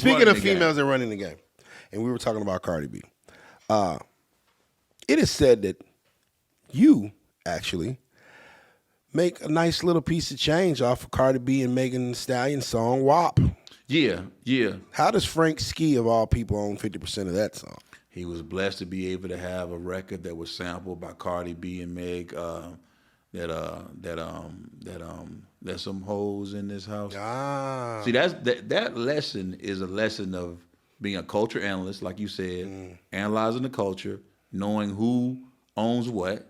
Speaking of females that running the game, and we were talking about Cardi B. It is said that you actually make a nice little piece of change off of Cardi B and Megan Thee Stallion song WAP. Yeah. How does Frank Ski, of all people, own 50% of that song? He was blessed to be able to have a record that was sampled by Cardi B and Meg. There's some hoes in this house. See, that lesson is a lesson of being a culture analyst, like you said, analyzing the culture, knowing who owns what,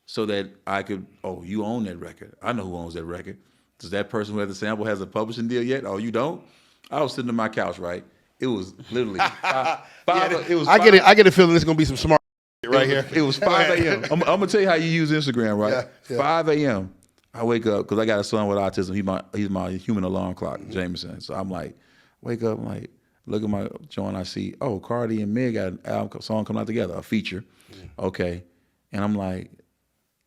so that I could, you own that record. I know who owns that record. Does that person who has the sample has a publishing deal yet? Oh, you don't? I was sitting on my couch, right? It was literally five. I get a feeling it's gonna be some smart right here. It was 5 a.m. I'm gonna tell you how you use Instagram, right? Yeah. 5 a.m. I wake up because I got a son with autism. He's my human alarm clock, Jameson. So I'm like, wake up, I'm like, look at my joint. I see, Cardi and Meg got an album song coming out together, a feature. Okay, and I'm like,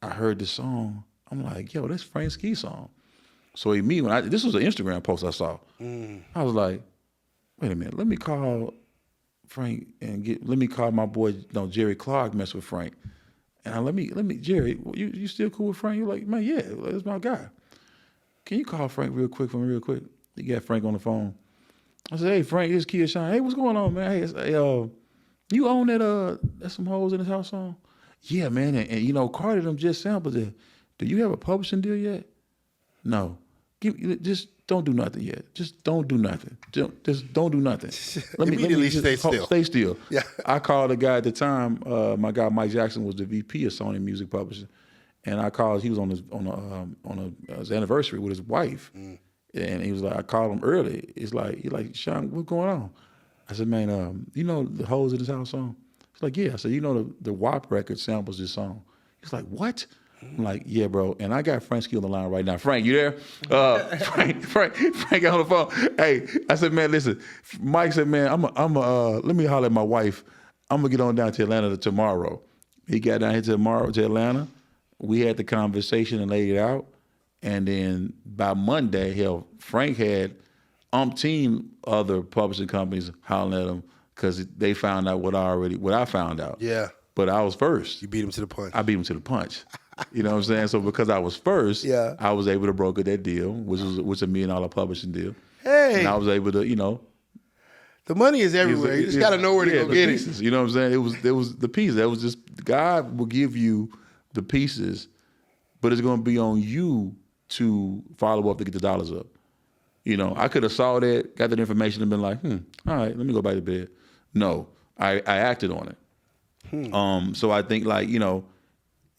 I heard the song. I'm like, yo, that's Frank Ski's song. So immediately, this was an Instagram post I saw. I was like, wait a minute, let me call Frank and let me call my boy, Jerry Clark, mess with Frank. And let me, Jerry, you still cool with Frank? You're like, man, yeah, that's my guy. Can you call Frank real quick for me, real quick? You got Frank on the phone. I said, hey, Frank, this is Kia Shine. Hey, what's going on, man? Hey, you own that's some hoes in this house song? Yeah, man, and Cardi them just sampled it. Do you have a publishing deal yet? No. Just don't do nothing yet. Just don't do nothing. Just don't do nothing. Immediately stay still. Stay still. Yeah. I called the guy at the time. My guy Mike Jackson was the VP of Sony Music Publishing, and I called. He was on his anniversary with his wife, and he was like, I called him early. He's like, Sean, what's going on? I said, man, you know the hoes in this house song? He's like, yeah. I said, you know the WAP record samples this song. He's like, what? I'm like, yeah, bro. And I got Frank Ski on the line right now. Frank, you there? Frank got on the phone. Hey, I said, man, listen. Mike said, man, let me holler at my wife. I'm gonna get on down to Atlanta tomorrow. He got down here to Atlanta. We had the conversation and laid it out. And then by Monday, Frank had umpteen other publishing companies hollering at him because they found out what I found out. Yeah. But I was first. You beat him to the punch. I beat him to the punch. You know what I'm saying? So because I was first, yeah, I was able to broker that deal, which was $1 million publishing deal. Hey. And I was able to, the money is everywhere. You just got to know where to go get pieces, it. You know what I'm saying? It was the pieces. That was just, God will give you the pieces, but it's going to be on you to follow up to get the dollars up. I could have saw that, got that information and been like, all right, let me go back to bed. No, I acted on it. So I think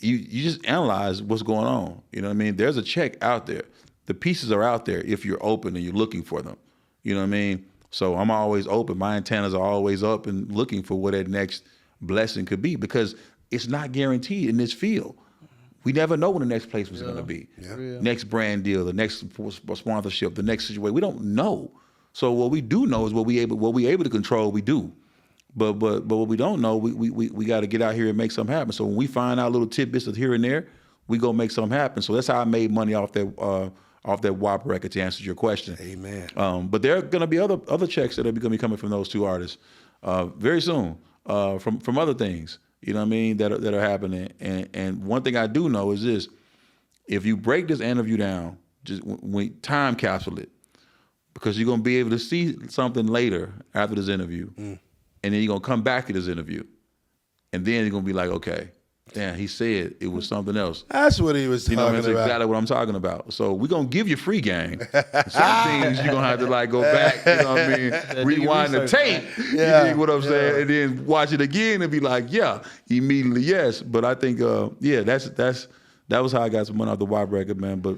you just analyze what's going on. You know what I mean? There's a check out there. The pieces are out there if you're open and you're looking for them. You know what I mean? So I'm always open. My antennas are always up and looking for what that next blessing could be because it's not guaranteed in this field. We never know when the next place was going to be. Yeah. Next brand deal, the next sponsorship, the next situation. We don't know. So what we do know is what we able to control, we do. But what we don't know, we got to get out here and make something happen. So when we find out little tidbits of here and there, we go make something happen. So that's how I made money off that WAP record, to answer your question. Amen. But there are going to be other checks that are going to be coming from those two artists very soon from other things. You know what I mean? That are happening. And one thing I do know is this: if you break this interview down, just when time capsule it, because you're going to be able to see something later after this interview. And then you're going to come back to this interview. And then you're going to be like, okay, damn, he said it was something else. That's what he was talking about. That's exactly what I'm talking about. So we're going to give you free game. Some things you're going to have to go back, you know what I mean? Rewind the tape. Yeah. You dig what I'm saying? And then watch it again and be like, yeah, immediately yes. But I think, that was how I got some money off the WAP record, man. But,